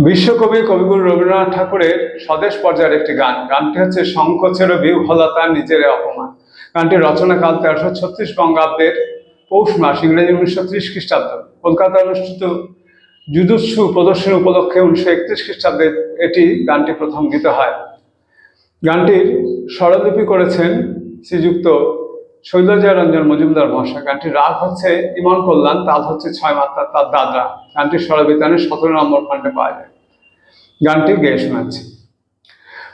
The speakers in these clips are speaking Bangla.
বিশ্বকবি কবিগুরু রবীন্দ্রনাথ ঠাকুরের স্বদেশ পর্যায়ের একটি গান। গানটি হচ্ছে শঙ্খচের বিহ্বলতা নিজের অপমান। গানটির রচনাকাল 1336 বঙ্গাব্দের পৌষ মাস, ইংরেজি 1930 খ্রিস্টাব্দ। কলকাতায় অনুষ্ঠিত জুজুৎসু প্রদর্শনী উপলক্ষে 1931 খ্রিস্টাব্দে গানটি প্রথম গীত হয়। গানটির স্বরলিপি করেছেন শ্রীযুক্ত শৈলজা রঞ্জন মজুমদার মহাশয়। গানটির রাগ হচ্ছে ইমন কল্যাণ, তাল হচ্ছে 6 মাত্রা, তার দাদরা। গানটির স্বরবিতানে 17 নম্বর খণ্ডে পাওয়া যায়। গানটি গেয়ে শোনাচ্ছি।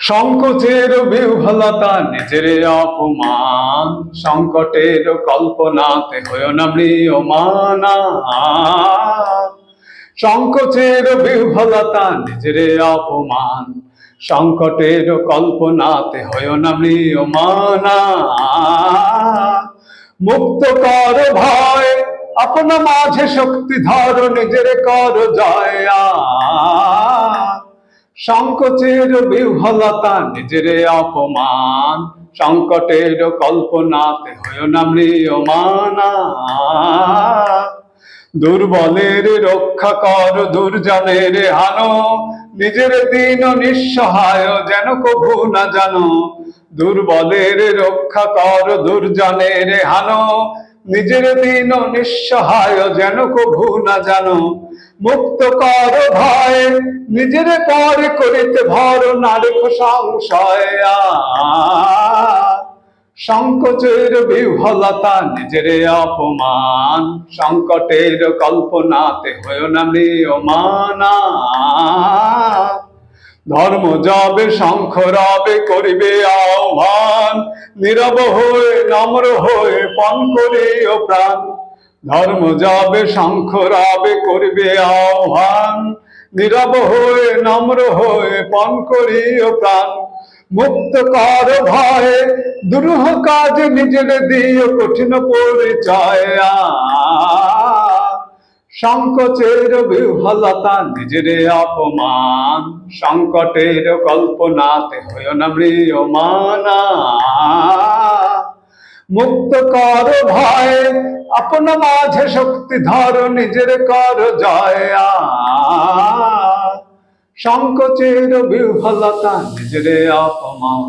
সংকোচের বিহ্বলতা নিজের অপমান, সংকটের কল্পনাতে হয়েও না ম্রিয়মাণ। সংকোচের বিহ্বলতা নিজের অপমান, সংকটের কল্পনাতে হয়েও না ম্রিয়মাণ। মুক্ত কর ভয়, আপনা মাঝে শক্তি ধর, নিজের কর জয়। সংকোচের বিহ্বলতা নিজের অপমান, সংকটের কল্পনাতে হয়েও না ম্রিয়মাণ। দুর্বলের রক্ষা কর, দুর্জনের হানো, নিজের দীন নিঃসহায় যেন কভু না জানো। দুর্বলের রক্ষা কর, দুর্জনের হানো, নিজের দীন নিঃসহায় যেন কভু না জানো। মুক্ত কর ভয়, নিজের পর করিতে ভর, না রেখো সংশয়। সংকোচের বিহ্বলতা নিজের অপমান, সংকটের কল্পনাতে হয়েও না ম্রিয়মাণ। ধর্ম যবে শঙ্খ রবে করিবে আহ্বান, নীরব হয়ে নম্র হয়ে পণ করিও প্রাণ। ধর্ম যবে শঙ্খ রবে করিবে আহ্বান, নীরব হয়ে নম্র হয়ে পণ করিও প্রাণ। মুক্ত কর ভয়ে, দুরূহ কাজ নিজের দিও কঠিন পরিচয়। সংকোচের বিহ্বলতা নিজের অপমান, সংকটের কল্পনাতে হয়েও না ম্রিয়মাণ। মুক্ত কর ভয়, আপনা মাঝে শক্তি ধর, নিজের কর জয়। সংকোচের বিহ্বলতা নিজের অপমান।